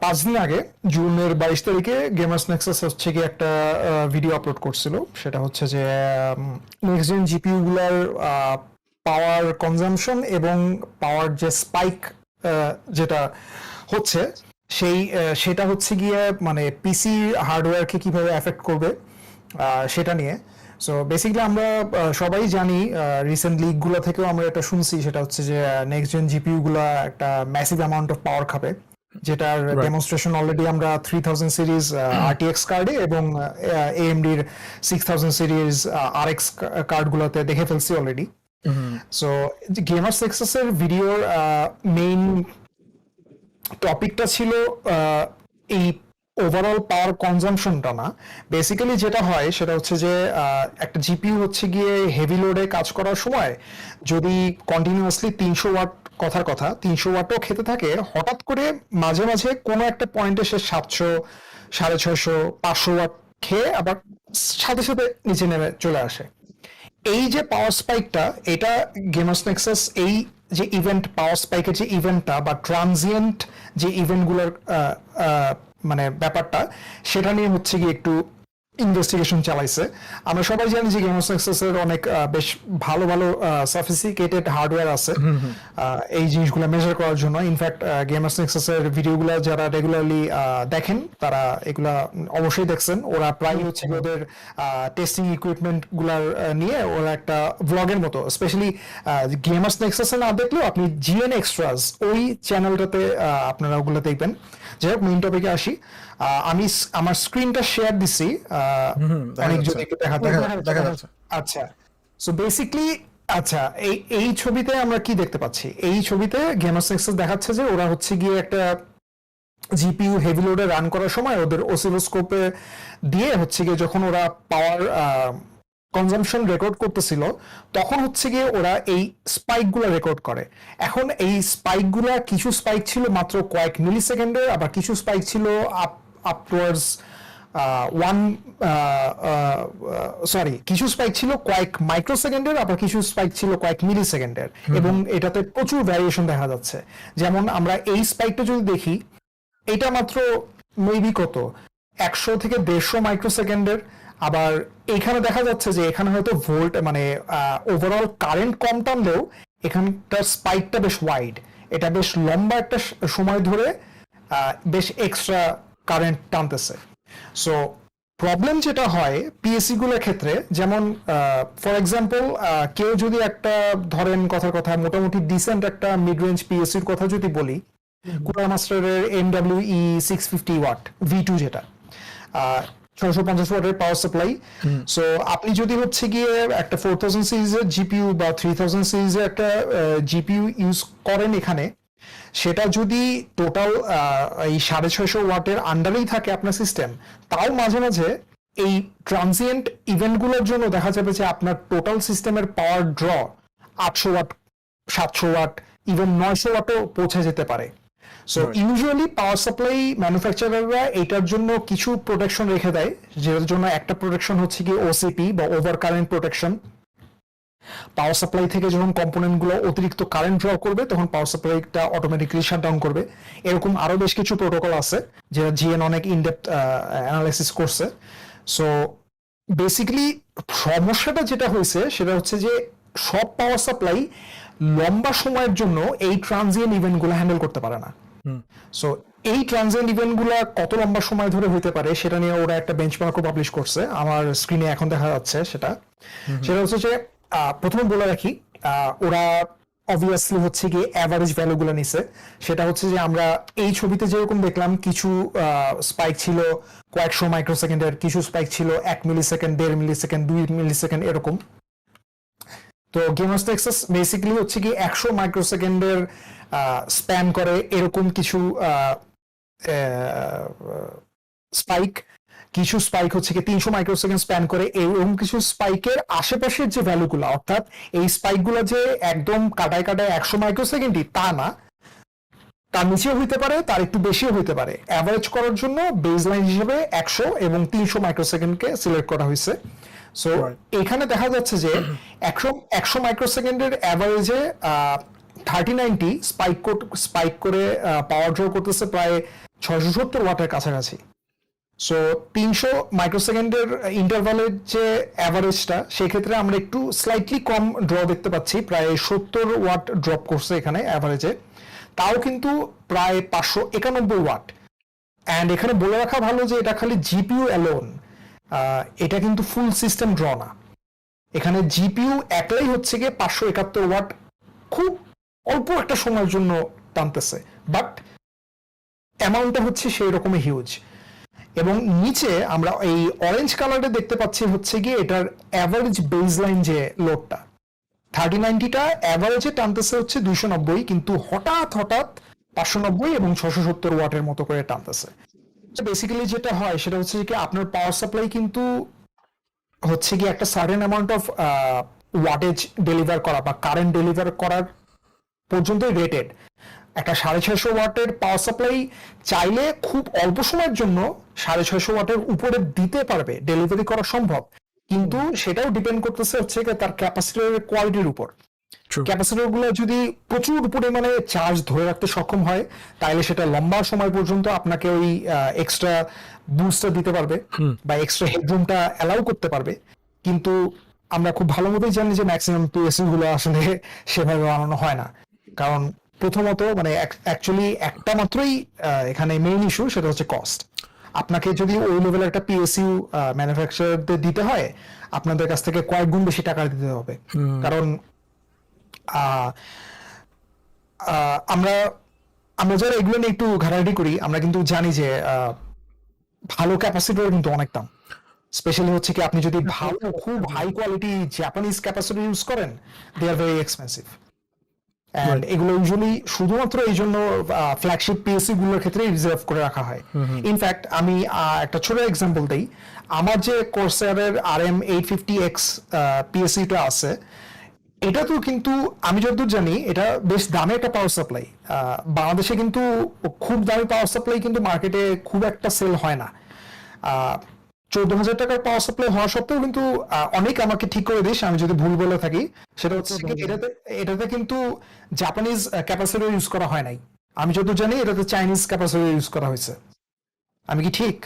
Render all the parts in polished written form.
5 দিন আগে জুনের 22 তারিখে গেমার্স নেক্সাস হচ্ছে কি একটা ভিডিও আপলোড করছিল। সেটা হচ্ছে যে নেক্সট জেন জিপিইউ গুলার পাওয়ার কনজাম্পশন এবং পাওয়ার যে স্পাইক যেটা হচ্ছে সেটা হচ্ছে গিয়ে মানে পিসি হার্ডওয়্যারকে কিভাবে এফেক্ট করবে সেটা নিয়ে। সো বেসিক্যালি আমরা সবাই জানি, রিসেন্ট লিকগুলো থেকেও আমরা এটা শুনছি, সেটা হচ্ছে যে নেক্সট জেন জিপিইউ গুলা একটা ম্যাসিভ অ্যামাউন্ট অফ পাওয়ার খাবে, যেটার ডেমনস্ট্রেশন অলরেডি আমরা 3000 সিরিজ আরটিএক্স কার্ডে এবং এএমডির 6000 সিরিজ আরএক্স কার্ডগুলোতে দেখে ফেলছি অলরেডি। সো গেমার্স নেক্সাসের ভিডিওর মেইন টপিকটা ছিল এই ওভারঅল পাওয়ার কনজাম্পশনটা না। বেসিক্যালি যেটা হয় সেটা হচ্ছে যে একটা জিপিইউ হচ্ছে গিয়ে হেভি লোডে কাজ করার সময় যদি কন্টিনিউয়াসলি 300 ওয়াট, কথার কথা 300 ওয়াটও খেতে থাকে, হঠাৎ করে মাঝে মাঝে কোনো একটা পয়েন্টে সে 700, 650, 500 ওয়াট খেয়ে আবার সাথে সাথে নিচে নেমে চলে আসে। এই যে পাওয়ার স্পাইকটা, এটা গেমার্স নেক্সাস এই যে ইভেন্ট, পাওয়ার স্পাইকের যে ইভেন্টটা বা ট্রানজিয়েন্ট যে ইভেন্টগুলোর মানে ব্যাপারটা, সেটা নিয়ে হচ্ছে গিয়ে একটু ইনভেস্টিগেশন চালাইছে। আমরা সবাই জানি যে গেমার্স নেক্সাসের অনেক বেশ ভালো ভালো সফিস্টিকেটেড হার্ডওয়্যার আছে এই জিনিসগুলো মেজার করার জন্য। ইনফ্যাক্ট গেমার্স নেক্সাসের ভিডিওগুলো যারা রেগুলারলি দেখেন তারা এগুলা অবশ্যই দেখছেন। ওরা প্রায় হচ্ছে ওদের টেস্টিং ইকুইপমেন্ট গুলার নিয়ে ওরা একটা ব্লগের মতো, স্পেশালি গেমার্স নেক্সাসে না দেখলেও আপনি জিএন এক্সট্রাস ওই চ্যানেলটাতে আপনারা ওগুলো দেখবেন। যাই হোক, মেইন টপিকে আসি। আমি আমার স্ক্রিনটা শেয়ার দিছি অনেকজন একটু দেখাতে। আচ্ছা, সো বেসিক্যালি আচ্ছা এই ছবিতে আমরা কি দেখতে পাচ্ছি? এই ছবিতে গেমার্স নেক্সাস দেখাচ্ছে যে ওরা হচ্ছে গিয়ে একটা জিপিইউ হেভি লোডে রান করার সময় ওদের অসিলোস্কোপে দিয়ে হচ্ছে গিয়ে যখন ওরা পাওয়ার কনজাম্পশন রেকর্ড করতেছিল, তখন হচ্ছে গিয়ে ওরা এই স্পাইকগুলো রেকর্ড করে। এখন এই স্পাইকগুলা, কিছু স্পাইক ছিল মাত্র কয়েক মিলি সেকেন্ডের, আবার কিছু স্পাইক ছিল আপওয়ার্ডস কিছু স্পাইক ছিল কয়েক মাইক্রো সেকেন্ডের, আবার কিছু স্পাইক ছিল কয়েক মিলি সেকেন্ডের, এবং এটাতে প্রচুর ভ্যারিয়েশন দেখা যাচ্ছে। যেমন আমরা এই স্পাইকটা যদি দেখি, এটা মাত্র মেবি কত 100 থেকে 150 মাইক্রো সেকেন্ডের। আবার এখানে দেখা যাচ্ছে যে এখানে হয়তো ভোল্ট মানে ওভারঅল কারেন্ট কম টানলেও এখানটার স্পাইকটা বেশ ওয়াইড, এটা বেশ লম্বা একটা সময় ধরে বেশ এক্সট্রা কারেন্ট টানতেছে। সো প্রবলেম যেটা হয় পিএসসি গুলোর ক্ষেত্রে, যেমন ফর এক্সাম্পল কেউ যদি একটা ধরেন কথার কথা মোটামুটি ডিসেন্ট একটা মিড রেঞ্জ পিএসসির কথা যদি বলি, কুলার মাস্টারের MWE 650 ওয়াট V2, যেটা 650 ওয়াটের পাওয়ার সাপ্লাই। সো আপনি যদি হচ্ছে গিয়ে একটা 4000 সিরিজের জিপিইউ বা 3000 সিরিজের একটা জিপিইউ ইউজ করেন এখানে, সেটা যদি টোটাল এই 650 ওয়াটের আন্ডারেই থাকে আপনার সিস্টেম, তাও মাঝে মাঝে এই ট্রানজিয়েন্ট ইভেন্টগুলোর জন্য দেখা যাবে যে আপনার টোটাল সিস্টেমের পাওয়ার ড্র 800 ওয়াট, 700 ওয়াট, ইভেন 900 ওয়াটও পৌঁছে যেতে পারে। সো ইউজুয়ালি পাওয়ার সাপ্লাই ম্যানুফ্যাকচারাররা এটার জন্য কিছু প্রোটেকশন রেখে দেয়, যেটার জন্য একটা প্রোটেকশন হচ্ছে কি ওসিপি বা over current protection. Power supply থেকে যখন কম্পোনেন্ট গুলো অতিরিক্ত কারেন্ট ড্র করবে, তখন পাওয়ার সাপ্লাইটা অটোমেটিক্যালি শাটডাউন করবে। এরকম আরো বেশ কিছু প্রোটোকল আছে যেটা জিএন অনেক ইনডেপথ অ্যানালাইসিস করছে। সো বেসিক্যালি সমস্যাটা যেটা হয়েছে সেটা হচ্ছে যে সব পাওয়ার সাপ্লাই লম্বা সময়ের জন্য এই ট্রানজিয়েন্ট ইভেন্ট গুলো হ্যান্ডেল করতে পারে না। সো এই ট্রানজিয়েন্ট ইভেন্ট গুলা কত লম্বা সময় ধরে হইতে পারে সেটা নিয়ে ওরা একটা বেঞ্চমার্কও পাবলিশ করছে, আমার স্ক্রিনে এখন দেখা যাচ্ছে। সেটা হচ্ছে যে প্রথমে বলে রাখি, ওরা অবভিয়াসলি হচ্ছে গিয়ে অ্যাভারেজ ভ্যালু গুলো নিছে। সেটা হচ্ছে যে আমরা এই ছবিতে যেরকম দেখলাম, কিছু স্পাইক ছিল কয়েকশো মাইক্রো সেকেন্ডের, কিছু স্পাইক ছিল 1 মিলি সেকেন্ড, 1.5 মিলি সেকেন্ড, 2 মিলি সেকেন্ড, এরকম। তো গেমার্স নেক্সাস বেসিক্যালি হচ্ছে কি 100 মাইক্রো সেকেন্ডের স্প্যান করে এরকম কিছু স্পাইক, কিছু স্পাইক হচ্ছে কি 300 মাইক্রো সেকেন্ড স্প্যান করে, এরকম কিছু স্পাইকের আশেপাশের যে ভ্যালুগুলো, অর্থাৎ এই স্পাইকগুলো যে একদম কাটায় কাটায় 100 মাইক্রো সেকেন্ডই তা না, তার নিচেও হইতে পারে, তার একটু বেশিও হইতে পারে। অ্যাভারেজ করার জন্য বেসলাইন হিসেবে 100 এবং 300 মাইক্রো সেকেন্ডকে সিলেক্ট করা হয়েছে। সো এখানে দেখা যাচ্ছে যে 100 মাইক্রো সেকেন্ডের অ্যাভারেজে 3090 স্পাইক করে পাওয়ার ড্র করতেছে প্রায় 670 ওয়াটের কাছাকাছি। সো 300 মাইক্রোসেকেন্ডের ইন্টারভালের যে অ্যাভারেজটা, সেক্ষেত্রে আমরা একটু স্লাইটলি কম ড্র দেখতে পাচ্ছি, প্রায় 70 ওয়াট ড্রপ করছে এখানে অ্যাভারেজে, তাও কিন্তু প্রায় 591 ওয়াট। অ্যান্ড এখানে বলে রাখা ভালো যে এটা খালি জিপিইউ অ্যালোন, এটা কিন্তু ফুল সিস্টেম ড্র না। এখানে জিপিইউ একলাই হচ্ছে গিয়ে 571 ওয়াট খুব অল্প একটা সময়ের জন্য টানতেছে, বাট অ্যামাউন্টটা হচ্ছে সেই রকমই হিউজ। এবং নিচে আমরা এই অরেঞ্জ কালারে দেখতে পাচ্ছি হচ্ছে গিয়ে এটার অ্যাভারেজ বেসলাইন যে লোডটা 3090টা অ্যাভারেজে টানতেছে হচ্ছে 290, কিন্তু হঠাৎ হঠাৎ 590 এবং 670 ওয়াটের মতো করে টানতেছে। বেসিক্যালি যেটা হয় সেটা হচ্ছে কি আপনার পাওয়ার সাপ্লাই কিন্তু হচ্ছে কি একটা certain amount of wattage deliver করা বা কারেন্ট ডেলিভার করার পর্যন্তই রেটেড। একটা 650 ওয়াটের পাওয়ার সাপ্লাই চাইলে খুব অল্প সময়ের জন্য 650 ওয়াটের উপরে দিতে পারবে, ডেলিভারি করা সম্ভব, কিন্তু সেটাও ডিপেন্ড করতেছে হচ্ছে তার ক্যাপাসিটরের কোয়ালিটির উপর। ক্যাপাসিটর গুলো যদি প্রচুর পরিমাণে চার্জ ধরে রাখতে সক্ষম হয়, তাহলে সেটা লম্বা সময় পর্যন্ত আপনাকে ওই এক্সট্রা বুস্টটা দিতে পারবে বা এক্সট্রা হেডরুমটা অ্যালাউ করতে পারবে। কিন্তু আমরা খুব ভালো মতোই জানি যে ম্যাক্সিমাম পিএসইউ গুলো আসলে সেভাবে বানানো হয় না, কারণ প্রথমত মানে অ্যাকচুয়ালি একটা মাত্রই এখানে মেইন ইস্যু, সেটা হচ্ছে কস্ট। আপনাকে যদি ওই লেভেলের একটা পিএসইউ ম্যানুফ্যাকচারারদের দিতে হয়, আপনাদের কাছ থেকে কয়েক গুণ বেশি টাকা দিতে হবে, কারণ আমরা আমরা যারা এগুলো নিয়ে একটু ঘাটাঘাটি করি, আমরা কিন্তু জানি যে ভালো ক্যাপাসিটর কিন্তু অনেক দাম। স্পেশালি হচ্ছে কি আপনি যদি ভালো খুব high quality Japanese capacitor use করেন, they are very expensive. And এগুলো ইউজুয়ালি শুধুমাত্র এই জন্য ফ্ল্যাগশিপ পিএসসি গুলোর ক্ষেত্রে রিজার্ভ করে রাখা হয়। ইনফ্যাক্ট আমি একটা ছোট এক্সাম্পল দিই, আমার যে কোর্সারের RM850X পিএসসিটা আছে, এটা তো কিন্তু আমি যতদূর জানি এটা বেশ দামি একটা পাওয়ার সাপ্লাই। বাংলাদেশে কিন্তু খুব দামি পাওয়ার সাপ্লাই কিন্তু মার্কেটে খুব একটা সেল হয় না। 14,000 টাকার পাওয়ার সাপ্লাই হওয়া সত্ত্বেও কিন্তু অনেক আমাকে ঠিক করে দিস আমি যদি ভুল বলে থাকি, সেটা হচ্ছে এটাতে কিন্তু জাপানিজ ক্যাপাসিটর ইউজ করা হয় নাই। আমি যতদূর জানি এটাতে চাইনিজ ক্যাপাসিটর ইউজ করা হয়েছে। আমি কি ঠিক?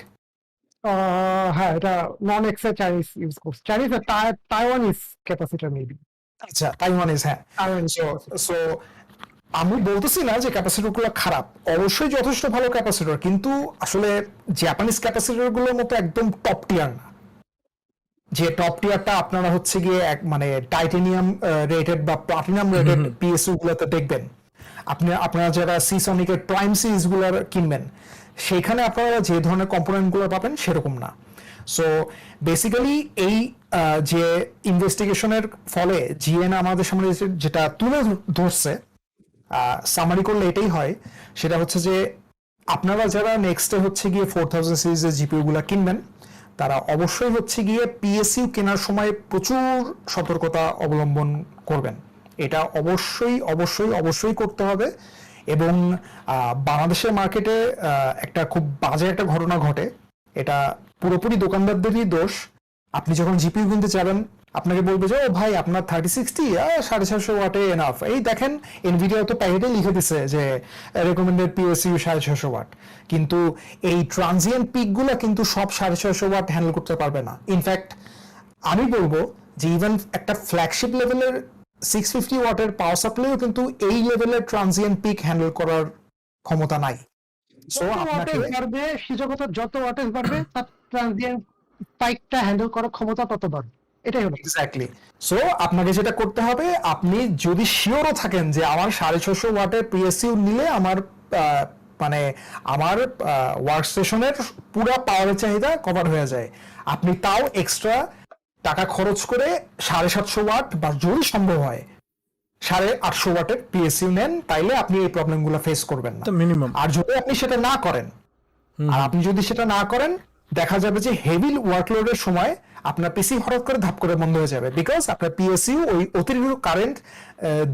হ্যাঁ, এটা নন এক্সের চাইনিজ ইউজ করছে, চাইনিজ তাইওয়ানিজ ক্যাপাসিটর মেবি। আচ্ছা, তাইওয়ানিজ, হ্যাঁ। সো আমি বলতেছি না যে ক্যাপাসিটর গুলো খারাপ, অবশ্যই যথেষ্ট ভালো ক্যাপাসিটর, কিন্তু আসলে জাপানিজ ক্যাপাসিটর গুলোর মতো একদম টপ টিয়ার না। যে টপ টিয়ারটা আপনারা হচ্ছে গিয়ে মানে টাইটেনিয়াম রেটেড বা প্লাটিনাম রেটেড পিএসইউ গুলোতে দেখবেন, আপনারা যারা সিসনিকের প্রাইম সিরিজ গুলো কিনবেন, সেখানে আপনারা যে ধরনের কম্পোনেন্ট গুলো পাবেন সেরকম না। সো বেসিক্যালি এই যে ইনভেস্টিগেশনের ফলে জিএন আমাদের সামনে যেটা তুলে ধরছে, সামারি করলে এটাই হয়, সেটা হচ্ছে যে আপনারা যারা নেক্সটে হচ্ছে গিয়ে 4000 সিরিজের জিপিইউ গুলা কিনবেন, তারা অবশ্যই হচ্ছে গিয়ে পিএসইউ কেনার সময় প্রচুর সতর্কতা অবলম্বন করবেন। এটা অবশ্যই অবশ্যই অবশ্যই করতে হবে। এবং বাংলাদেশের মার্কেটে একটা খুব বাজে একটা ঘটনা ঘটে, এটা পুরোপুরি দোকানদারদেরই দোষ। আপনি যখন জিপিইউ কিনতে যাবেন, আপনাকে বলবে যে ও ভাই আপনার 3060 750 ওয়াটে এনাফ, এই দেখেন এনভিডিয়া তো প্যাকেটে লিখে দিছে যে রেকমেন্ডেড পিএসইউ 650 ওয়াট, কিন্তু এই ট্রানজিয়েন্ট পিক গুলা কিন্তু সব 650 ওয়াট হ্যান্ডেল করতে পারবে না। ইনফ্যাক্ট আমি বলবো যে ইভেন একটা ফ্ল্যাগশিপ লেভেলের 650 ওয়াটের পাওয়ার সাপ্লাইও কিন্তু এই লেভেলের ট্রানজিয়েন্ট পিক হ্যান্ডেল করার ক্ষমতা নাই। সো আপনাকে বাড়বে, সূচকতা যত ওয়াটেজ বাড়বে তার ট্রানজিয়েন্ট স্পাইকটা হ্যান্ডেল করার ক্ষমতা তত বাড়বে, এটাই হলো এক্স্যাক্টলি। সো আপনাকে যেটা করতে হবে, আপনি যদি শিওরও থাকেন যে আমার 650 ওয়াটের পিএসইউ নিলে আমার মানে আমার ওয়ার্ক স্টেশনের পুরো পাওয়ারের চাহিদা কভার হয়ে যায়, আপনি তাও এক্সট্রা টাকা খরচ করে 750 ওয়াট বা যদি সম্ভব হয় 850 ওয়াটের পিএসইউ নেন, তাইলে আপনি এই প্রবলেমগুলো ফেস করবেন না মিনিমাম। আর যদি আপনি সেটা না করেন, দেখা যাবে যে হেভি ওয়ার্কলোডের সময় আপনার পিসি হঠাৎ করে ধাপ করে বন্ধ হয়ে যাবে, বিকজ আপনার পিএসইউ ওই অতিরিক্ত কারেন্ট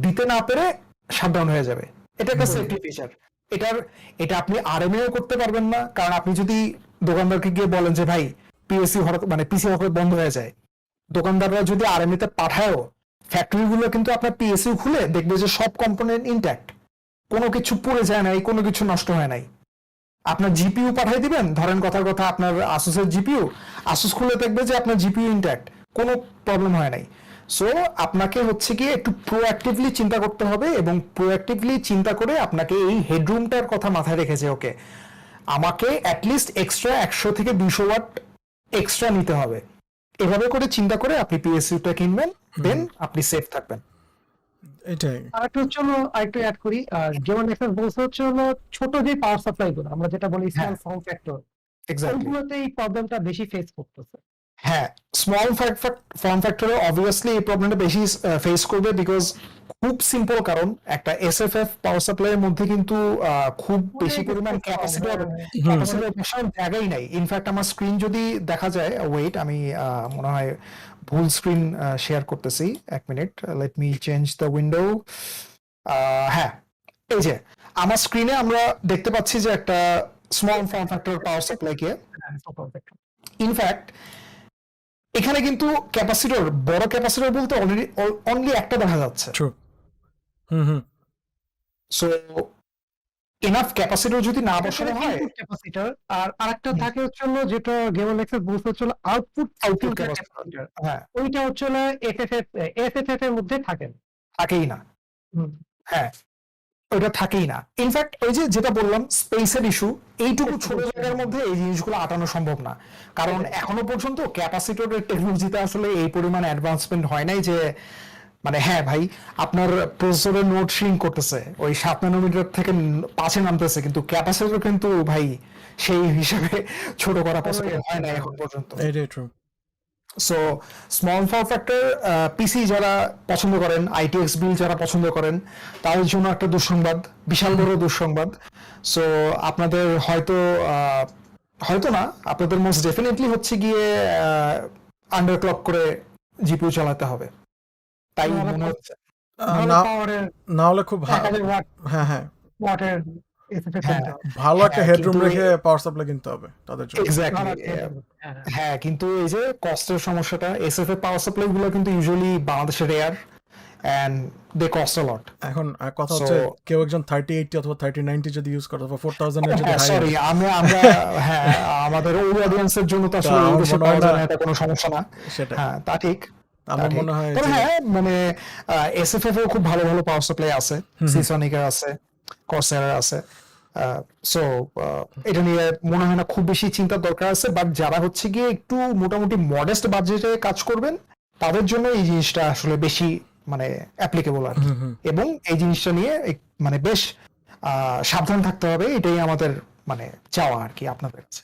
দিতে না পেরে শাটডাউন হয়ে যাবে। এটা একটা সেফটি ফিচার। এটা আপনি আরএমএও করতে পারবেন না, কারণ আপনি যদি দোকানদারকে গিয়ে বলেন যে ভাই পিএসইউ হঠাৎ মানে পিসি হঠাৎ বন্ধ হয়ে যায়, দোকানদাররা যদি আরএমএ তে পাঠায়ও, ফ্যাক্টরি গুলো কিন্তু আপনার পিএসইউ খুলে দেখবে যে সব কম্পোনেন্ট ইনট্যাক্ট, কোনো কিছু পুড়ে যায় নাই, কোনো কিছু নষ্ট হয় নাই। আপনার জিপিইউ পাঠিয়ে দিবেন, ধরেন কথার কথা আপনার আসুসের জিপিইউ, আসুস খুলে দেখবে যে আপনার জিপিইউ ইনট্যাক্ট, কোনো প্রবলেম হয় নাই। সো আপনাকে হচ্ছে গিয়ে একটু প্রোঅ্যাক্টিভলি চিন্তা করতে হবে, এবং প্রোঅ্যাক্টিভলি চিন্তা করে আপনাকে এই হেডরুমটার কথা মাথায় রেখেছে, ওকে আমাকে অ্যাটলিস্ট এক্সট্রা 100 থেকে 200 ওয়াট এক্সট্রা নিতে হবে, এভাবে করে চিন্তা করে আপনি পিএসইউটা কিনবেন, দেন আপনি সেফ থাকবেন। এটাই আরেকটা হচ্ছে হলো, আরেকটু অ্যাড করি, যেমন এক্সেস বলছে হচ্ছে হলো ছোট যে পাওয়ার সাপ্লাই গুলো আমরা যেটা বলি স্মল হ্যাঁ ফর্ম ফ্যাক্টর, এক্স্যাক্টলি। ওইগুলোতে এই প্রবলেমটা বেশি ফেস করতেছে। হ্যাঁ, স্মল ফর্ম ফ্যাক্টরে অবভিয়াসলি এই প্রবলেমটা বেশি ফেস করবে, বিকজ খুব সিম্পল কারণ একটা এসএফএফ পাওয়ার সাপ্লাইয়ের মধ্যে কিন্তু খুব বেশি পরিমাণ ক্যাপাসিটর জায়গাই নাই। ইনফ্যাক্ট আমার স্ক্রিন যদি দেখা যায়, ওয়েট আমি মনে হয় ভুল স্ক্রিন শেয়ার করতেছি, 1 minute, let me change the window. হ্যাঁ, এই যে আমার স্ক্রিনে আমরা দেখতে পাচ্ছি যে একটা স্মল ফর্ম ফ্যাক্টর পাওয়ার সাপ্লাইকে, ইনফ্যাক্ট এখানে কিন্তু ক্যাপাসিটর, বড় ক্যাপাসিটর বলতে অলরেডি অনলি একটা দেখা যাচ্ছে। ট্রু। সো এনাফ ক্যাপাসিটর যদি না বসানো হয়, ক্যাপাসিটর, আর আরেকটা থাকে হচ্ছে হলো যেটা গেমন এক্সেস বলছে হচ্ছে হলো আউটপুট আউটপুট ক্যাপাসিটর, ক্যাপাসিটর, হ্যাঁ ওইটা হচ্ছে হলো এসএফএফ এর মধ্যে থাকে না। থাকেই না। হ্যাঁ, ওইটা থাকেই না। ইনফ্যাক্ট ওই যে যেটা বললাম স্পেসের ইস্যু, এইটুকু ছোট জায়গার মধ্যে এই জিনিসগুলো আটানো সম্ভব না, কারণ এখনো পর্যন্ত ক্যাপাসিটরের টেকনোলজিতে আসলে এই পরিমাণ অ্যাডভান্সমেন্ট হয় নাই যে, মানে হ্যাঁ ভাই, আপনার প্রসেসরের নোট শ্রিঙ্ক করতেছে, ওই 7 ন্যানোমিটার থেকে 5-এ নামতেছে, কিন্তু ক্যাপাসিটর কিন্তু ভাই সেই হিসাবে ছোট করা পসিবল হয় না এখন পর্যন্ত। এটাই true. So small form factor PC যারা পছন্দ করেন, আইটিএক্স বিল যারা পছন্দ করেন, তাদের জন্য একটা দুঃসংবাদ, বিশাল বড় দুঃসংবাদ। সো আপনাদের হয়তো হয়তো না, আপনাদের মোস্ট ডেফিনেটলি হচ্ছে গিয়ে আন্ডারক্লক করে জিপিইউ চালাতে হবে, তাই মনে হচ্ছে। না হলে খুব ভালো। হ্যাঁ হ্যাঁ, ওয়াটের এসএফএফ হ্যাঁ ভালো একটা হ্যাঁ, হেডরুম কিন্তু রেখে পাওয়ার সাপ্লাই কিনতে হবে তাদের জন্য। এক্স্যাক্টলি। হ্যাঁ, কিন্তু এই যে কস্টের সমস্যাটা, এসএফএফ পাওয়ার সাপ্লাই গুলো কিন্তু ইউজুয়ালি বাংলাদেশে রেয়ার এন্ড দে কস্ট আ লট। এখন কথা হচ্ছে কেউ একজন 3080 অথবা 3090 যদি ইউজ করে অথবা 4000 এর যদি হাই, সরি আমরা হ্যাঁ, আমাদের ওই অডিয়েন্সের জন্য তো আসলে এই দেশে পাওয়া যায় না, এটা কোনো সমস্যা না। সেটা হ্যাঁ, তা ঠিক। আমার মনে হয় তবে যে হ্যাঁ, মানে এসএফএফ এও খুব ভালো ভালো পাওয়ার সাপ্লাই আছে, সিসনিকের আছে, কর্সেরার আছে। সো এটা নিয়ে মনে হয় না খুব বেশি চিন্তার দরকার আছে, বাট যারা হচ্ছে গিয়ে একটু মোটামুটি মডেস্ট বাজেটে কাজ করবেন, তাদের জন্য এই জিনিসটা আসলে বেশি মানে অ্যাপ্লিকেবল আর কি। এবং এই জিনিসটা নিয়ে মানে বেশ সাবধান থাকতে হবে, এটাই আমাদের মানে চাওয়া আর কি আপনাদের কাছে।